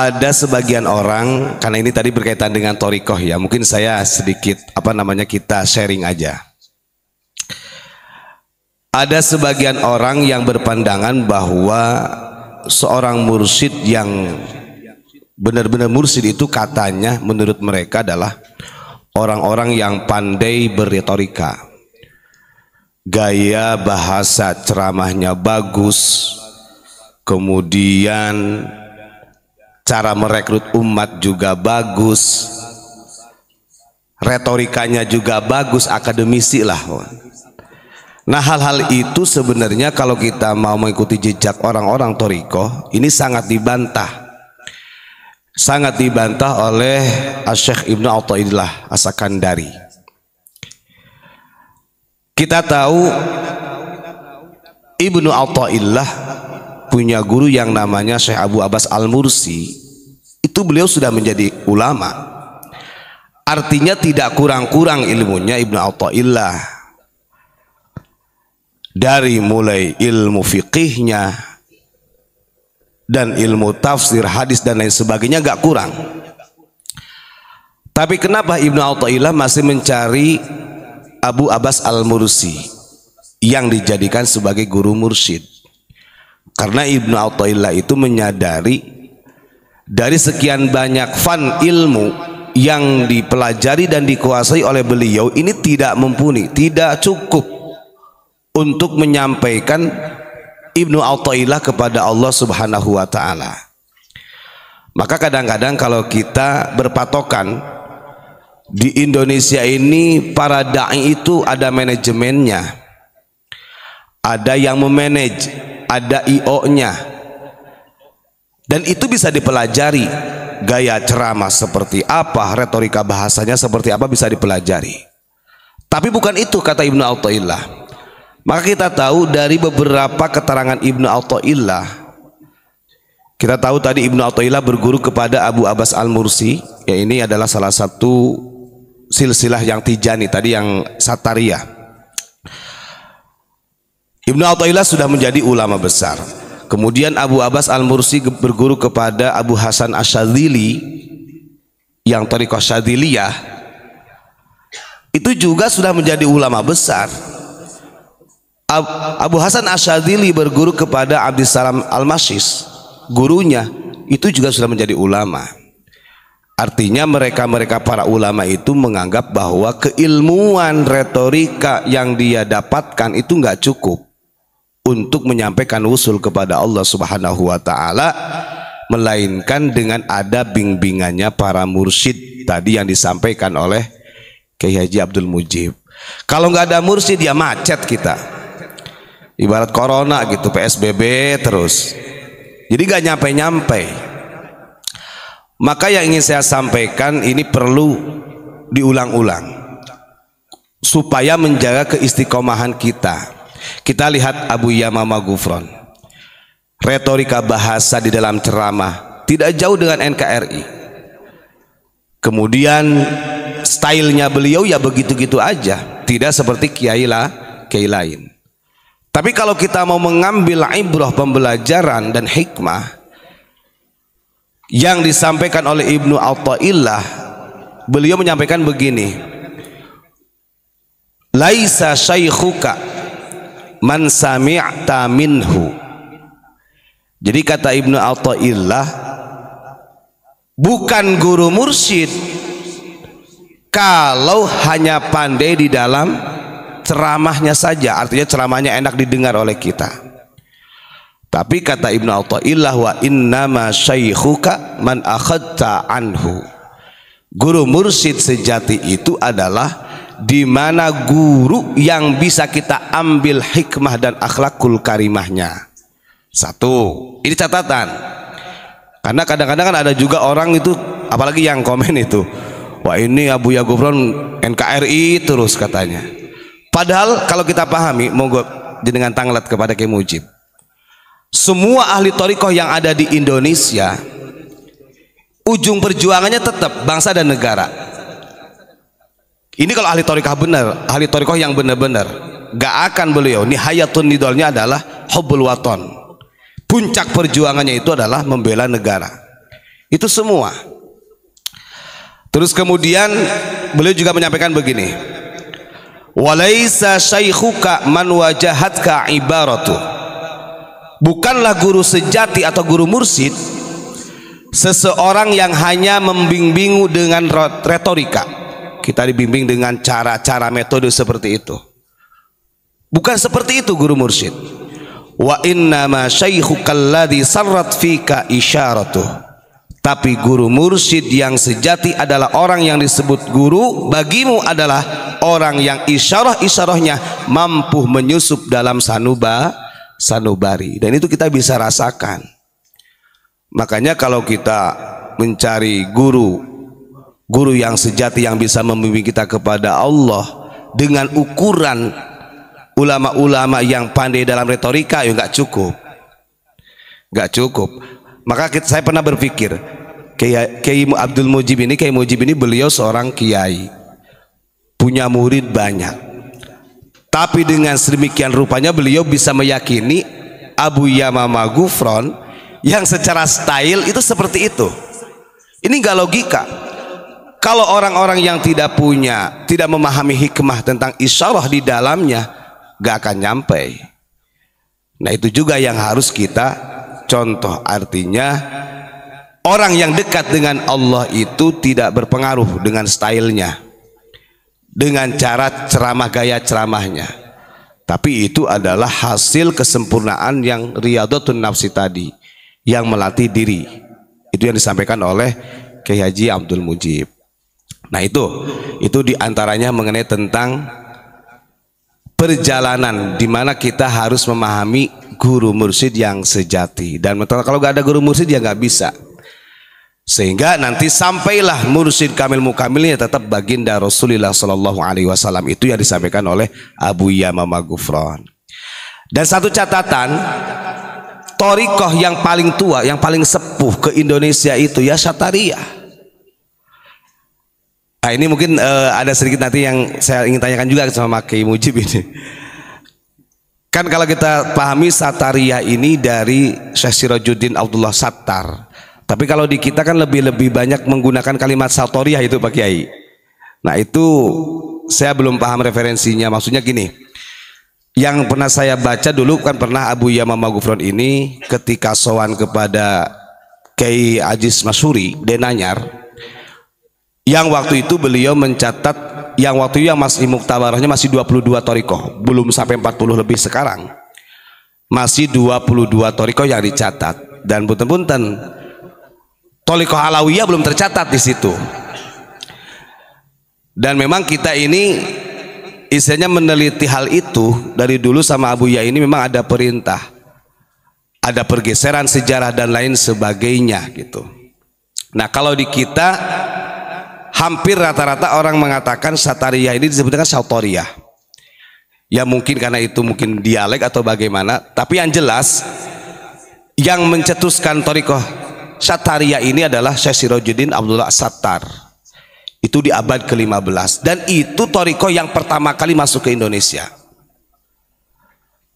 Ada sebagian orang, karena ini tadi berkaitan dengan thariqah ya, mungkin saya sedikit kita sharing aja. Ada sebagian orang yang berpandangan bahwa seorang mursyid yang benar-benar mursyid itu katanya menurut mereka adalah orang-orang yang pandai berretorika, gaya bahasa ceramahnya bagus, kemudian cara merekrut umat juga bagus, retorikanya juga bagus, akademisi lah. Nah, hal-hal itu sebenarnya kalau kita mau mengikuti jejak orang-orang thariqah ini sangat dibantah oleh Syekh Ibnu Athaillah As-Sakandari. Kita tahu Ibnu Athaillah punya guru yang namanya Syekh Abu Abbas Al-Mursi. Itu beliau sudah menjadi ulama, artinya tidak kurang-kurang ilmunya Ibnu Athaillah, dari mulai ilmu fiqihnya dan ilmu tafsir hadis dan lain sebagainya gak kurang. Tapi kenapa Ibnu Athaillah masih mencari Abu Abbas Al-Mursi yang dijadikan sebagai guru mursyid? Karena Ibnu Athaillah itu menyadari dari sekian banyak fan ilmu yang dipelajari dan dikuasai oleh beliau ini tidak mumpuni, tidak cukup untuk menyampaikan Ibnu Athaillah kepada Allah Subhanahu wa taala. Maka kadang-kadang kalau kita berpatokan di Indonesia ini, para dai itu ada manajemennya, ada yang memanage, ada IO-nya, dan itu bisa dipelajari. Gaya ceramah seperti apa, retorika bahasanya seperti apa, bisa dipelajari. Tapi bukan itu kata Ibnu Athaillah. Maka kita tahu dari beberapa keterangan Ibnu Athaillah, kita tahu tadi Ibnu Athaillah berguru kepada Abu Abbas Al-Mursi, ya ini adalah salah satu silsilah yang Tijani tadi, yang Satariyah. Ibnu Athaillah sudah menjadi ulama besar. Kemudian Abu Abbas Al-Mursi berguru kepada Abu Hasan Asy-Syadzili yang thariqah Syadziliyah, itu juga sudah menjadi ulama besar. Abu Hasan Asy-Syadzili berguru kepada Abdissalam Al-Mashis, gurunya itu juga sudah menjadi ulama. Artinya mereka para ulama itu menganggap bahwa keilmuan retorika yang dia dapatkan itu nggak cukup untuk menyampaikan usul kepada Allah Subhanahu wa taala, melainkan dengan ada bimbingannya para mursyid tadi yang disampaikan oleh Kiai Haji Abdul Mujib. Kalau nggak ada mursyid ya macet kita, ibarat corona gitu, PSBB terus, jadi nggak nyampe-nyampe. Maka yang ingin saya sampaikan ini perlu diulang-ulang supaya menjaga keistiqomahan kita. Kita lihat Abu Yamamah Ghufran, retorika bahasa di dalam ceramah tidak jauh dengan NKRI. Kemudian stylenya beliau ya begitu-gitu aja, tidak seperti kiai lain. Tapi kalau kita mau mengambil ibrah, pembelajaran dan hikmah yang disampaikan oleh Ibnu Athaillah, beliau menyampaikan begini: laisa syaikhuka man sami'ta minhu. Jadi kata Ibnu Athaillah, bukan guru mursyid kalau hanya pandai di dalam ceramahnya saja, artinya ceramahnya enak didengar oleh kita. Tapi kata Ibnu Athaillah, wa innama syaikhuka man akhadta anhu. Guru mursyid sejati itu adalah di mana guru yang bisa kita ambil hikmah dan akhlakul karimahnya. Satu, ini catatan. Karena kadang-kadang kan ada juga orang itu, apalagi yang komen itu, wah ini Abu Ya Ghufran NKRI terus katanya. Padahal kalau kita pahami, monggo dengan tanglet kepada Kiai Mujib, semua ahli thariqah yang ada di Indonesia, ujung perjuangannya tetap bangsa dan negara. Ini kalau ahli thariqah benar, ahli thariqah yang benar-benar, gak akan beliau nihayatun nidolnya adalah hubbul waton. Puncak perjuangannya itu adalah membela negara. Itu semua. Terus kemudian beliau juga menyampaikan begini, walaisa syaikhuka man wajahatka ibaratu. Bukanlah guru sejati atau guru mursyid seseorang yang hanya membimbingu dengan retorika. Kita dibimbing dengan cara-cara metode seperti itu. Bukan seperti itu guru mursyid. Wa innama syaikhuka alladhi sarrat fika isyaratuh. Tapi guru mursyid yang sejati adalah orang yang disebut guru bagimu adalah orang yang isyarah-isyarahnya mampu menyusup dalam sanubari, dan itu kita bisa rasakan. Makanya kalau kita mencari guru yang sejati yang bisa membimbing kita kepada Allah dengan ukuran ulama-ulama yang pandai dalam retorika, ya nggak cukup. Maka saya pernah berpikir, Kiai Abdul Mujib ini, beliau seorang kiai, punya murid banyak, tapi dengan sedemikian rupanya beliau bisa meyakini Abu Yamamah Ghufran yang secara style itu seperti itu. Ini nggak logika. Kalau orang-orang yang tidak memahami hikmah tentang isyarah di dalamnya, nggak akan nyampe. Nah, itu juga yang harus kita contoh. Artinya orang yang dekat dengan Allah itu tidak berpengaruh dengan stylenya, dengan cara ceramah, gaya ceramahnya, tapi itu adalah hasil kesempurnaan yang riyadhatun nafsi tadi, yang melatih diri. Itu yang disampaikan oleh Kiai Haji Abdul Mujib. Nah, itu diantaranya mengenai tentang perjalanan di mana kita harus memahami guru mursyid yang sejati. Dan kalau nggak ada guru mursyid ya nggak bisa. Sehingga nanti sampailah mursyid kamil mukamilnya tetap baginda Rasulullah Shallallahu Alaihi Wasallam. Itu yang disampaikan oleh Abu Yamamah Ghufran. Dan satu catatan, thariqah yang paling tua, yang paling sepuh ke Indonesia itu ya Syatariyah. Nah, ini mungkin ada sedikit nanti yang saya ingin tanyakan juga sama Kiai Mujib ini. Kan kalau kita pahami Syatariyah ini dari Syekh Sirajuddin Abdullah Sattar. Tapi kalau di kita kan lebih banyak menggunakan kalimat Syatariyah itu Pak Kiai. Nah, itu saya belum paham referensinya. Maksudnya gini, yang pernah saya baca dulu kan pernah Abu Yamamah Ghufran ini ketika sowan kepada Kiai Aziz Masyuri Denanyar, yang waktu itu beliau mencatat, yang waktu itu yang masih muktabarahnya masih 22 thariqah, belum sampai 40 lebih sekarang. Masih 22 thariqah yang dicatat, dan punten-punten thariqah Alawiyah belum tercatat di situ. Dan memang kita ini istilahnya meneliti hal itu dari dulu sama Abu Ya ini memang ada perintah, ada pergeseran sejarah dan lain sebagainya gitu. Nah, kalau di kita hampir rata-rata orang mengatakan Syatariyah ini disebutkan Syatariyah. Ya mungkin karena itu mungkin dialek atau bagaimana, tapi yang jelas yang mencetuskan thariqah Syatariyah ini adalah Syekh Sirajuddin Abdullah Sattar. Itu di abad ke-15, dan itu thariqah yang pertama kali masuk ke Indonesia.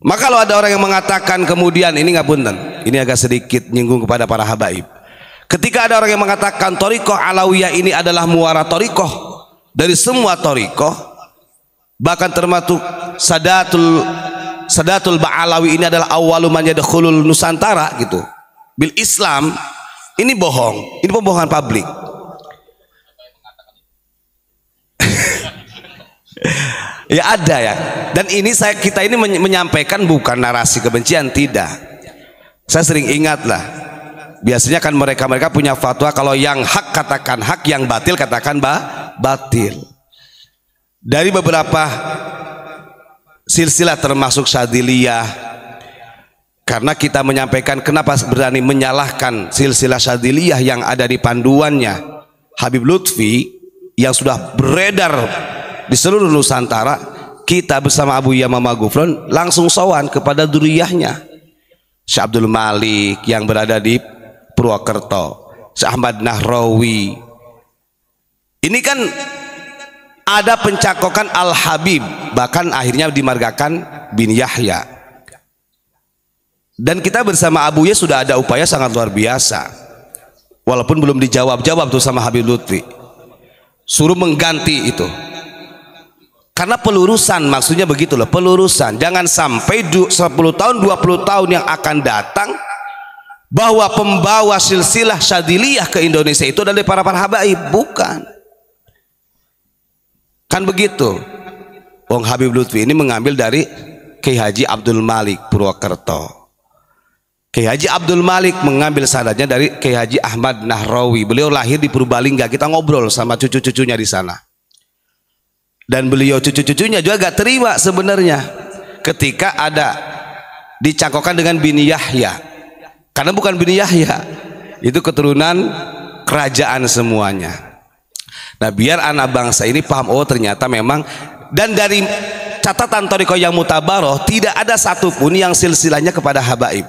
Maka kalau ada orang yang mengatakan kemudian ini nggak punten, ini agak sedikit nyinggung kepada para habaib. Ketika ada orang yang mengatakan thariqah Alawiyah ini adalah muara thariqah dari semua thariqah, bahkan termasuk Sadatul Ba'alawi ini adalah awwalu man yadkhulul Nusantara gitu bil Islam, ini bohong, ini pembohongan publik. Ya ada ya, dan ini kita ini menyampaikan bukan narasi kebencian, tidak. Saya sering ingatlah, biasanya kan mereka punya fatwa kalau yang hak katakan hak, yang batil katakan batil. Dari beberapa silsilah termasuk Syadziliyah, karena kita menyampaikan kenapa berani menyalahkan silsilah Syadziliyah yang ada di panduannya Habib Lutfi yang sudah beredar di seluruh Nusantara, kita bersama Abu Yamamah Ghufran langsung sowan kepada duriyahnya Syekh Abdul Malik yang berada di Purwokerto, Syekh Ahmad Nahrawi. Ini kan ada pencakokan Al-Habib, bahkan akhirnya dimargakan bin Yahya. Dan kita bersama Abu Ya sudah ada upaya sangat luar biasa walaupun belum dijawab-jawab tuh sama Habib Lutfi, suruh mengganti itu. Karena pelurusan, maksudnya begitu loh, pelurusan. Jangan sampai 10 tahun 20 tahun yang akan datang bahwa pembawa silsilah Syadziliyah ke Indonesia itu adalah para habaib. Bukan, kan begitu. Wong Habib Lutfi ini mengambil dari Kiai Haji Abdul Malik Purwokerto. Kiai Haji Abdul Malik mengambil sanadnya dari Kiai Haji Ahmad Nahrawi. Beliau lahir di Purbalingga, kita ngobrol sama cucu-cucunya di sana. Dan beliau cucu-cucunya juga gak terima sebenarnya ketika ada dicangkokkan dengan Bini Yahya, karena bukan Bini Yahya, itu keturunan kerajaan semuanya. Nah, biar anak bangsa ini paham, oh ternyata memang. Dan dari catatan thariqah yang mutabaroh, tidak ada satupun yang silsilahnya kepada habaib.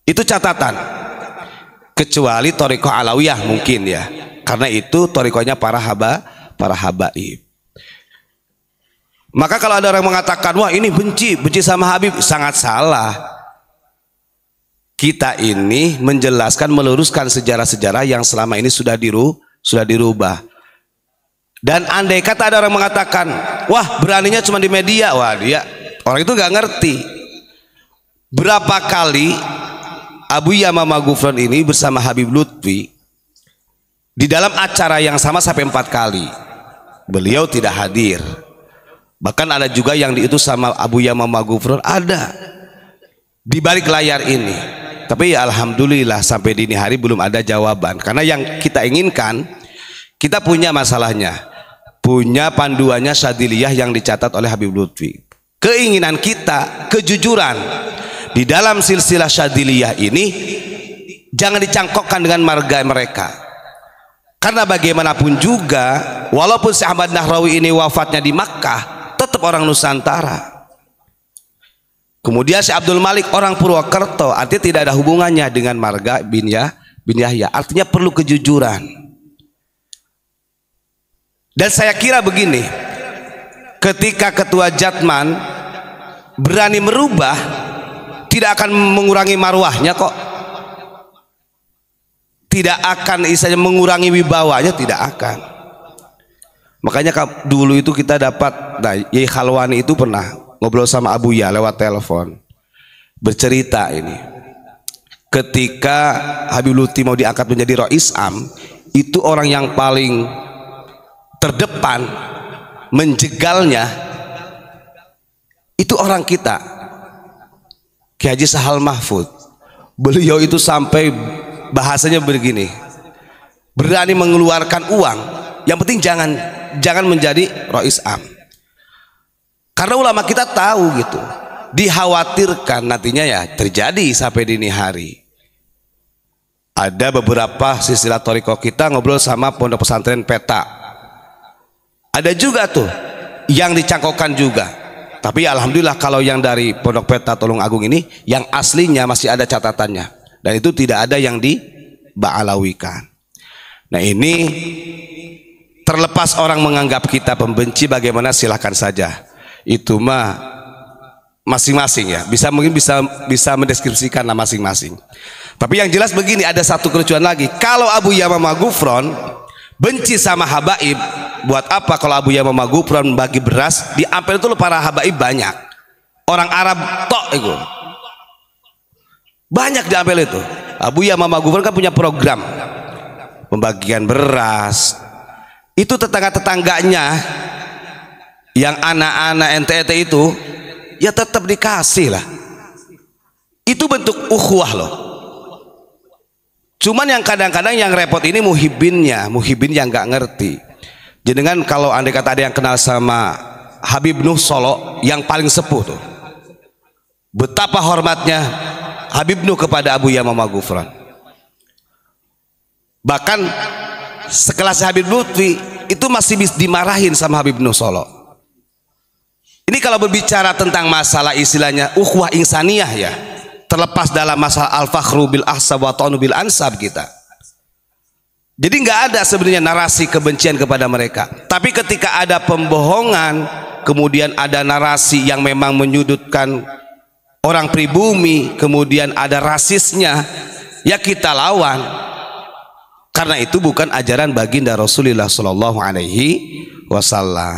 Itu catatan, kecuali thariqah Alawiyah mungkin ya, karena itu thariqahnya para habaib. Maka kalau ada orang mengatakan, wah ini benci sama Habib, sangat salah. Kita ini menjelaskan, meluruskan sejarah-sejarah yang selama ini sudah dirubah. Dan andai kata ada orang mengatakan, wah beraninya cuma di media, wah dia orang itu nggak ngerti. Berapa kali Abu Yamamah Ghufron ini bersama Habib Lutfi di dalam acara yang sama sampai 4 kali beliau tidak hadir. Bahkan ada juga yang diutus sama Abu Yamamah Ghufron, ada di balik layar ini. Tapi ya alhamdulillah sampai dini hari belum ada jawaban. Karena yang kita inginkan, kita punya masalahnya, punya panduannya Syadziliyah yang dicatat oleh Habib Lutfi. Keinginan kita kejujuran di dalam silsilah Syadziliyah ini jangan dicangkokkan dengan marga mereka. Karena bagaimanapun juga, walaupun Syekh Ahmad Nahrawi ini wafatnya di Makkah, tetap orang Nusantara. Kemudian Syekh Abdul Malik orang Purwokerto, artinya tidak ada hubungannya dengan marga bin Yahya. Artinya perlu kejujuran. Dan saya kira begini, ketika Ketua Jatman berani merubah, tidak akan mengurangi marwahnya kok, tidak akan istilahnya mengurangi wibawanya, tidak akan. Makanya dulu itu kita dapat, nah Yai Khalwani itu pernah ngobrol sama Abu Ya lewat telepon, bercerita ini ketika Habib Lutfi mau diangkat menjadi Rais Am, itu orang yang paling terdepan menjegalnya itu orang kita, Kiai Haji Sahal Mahfud. Beliau itu sampai bahasanya begini, berani mengeluarkan uang, yang penting jangan menjadi Rais Am. Karena ulama kita tahu gitu, dikhawatirkan nantinya ya terjadi sampai dini hari. Ada beberapa silsilah thariqah kita ngobrol sama pondok pesantren Peta, ada juga tuh yang dicangkokkan juga. Tapi alhamdulillah kalau yang dari pondok Peta Tulung Agung ini, yang aslinya masih ada catatannya, dan itu tidak ada yang diba'alawikan. Nah ini terlepas orang menganggap kita pembenci bagaimana, silahkan saja, itu mah masing-masing ya, mungkin bisa mendeskripsikan masing-masing. Tapi yang jelas begini, ada satu kelucuan lagi. Kalau Abu Yamamah Ghufron benci sama habaib, buat apa kalau Abu Yamamah Ghufron bagi beras di Ampel itu para habaib banyak, orang Arab tok itu banyak di Ampel itu. Abu Yamamah Ghufron kan punya program pembagian beras. Itu tetangga-tetangganya yang anak-anak NTT itu ya tetap dikasih lah. Itu bentuk ukhuwah loh. Cuman yang kadang-kadang yang repot ini muhibin yang nggak ngerti. Jenengan kalau andai kata ada yang kenal sama Habib Nuh Solo yang paling sepuh tuh, betapa hormatnya Habib Nuh kepada Abu Yamamah Ghufron. Bahkan sekelas Habib Lutfi itu masih dimarahin sama Habib Nuh Solo. Ini kalau berbicara tentang masalah istilahnya ukhuwah insaniyah ya, terlepas dalam masalah al-fakhru bil ahsab wa ta'nu bil ansab kita. Jadi nggak ada sebenarnya narasi kebencian kepada mereka. Tapi ketika ada pembohongan, kemudian ada narasi yang memang menyudutkan orang pribumi, kemudian ada rasisnya, ya kita lawan. Karena itu bukan ajaran baginda Rasulullah Shallallahu Alaihi Wasallam.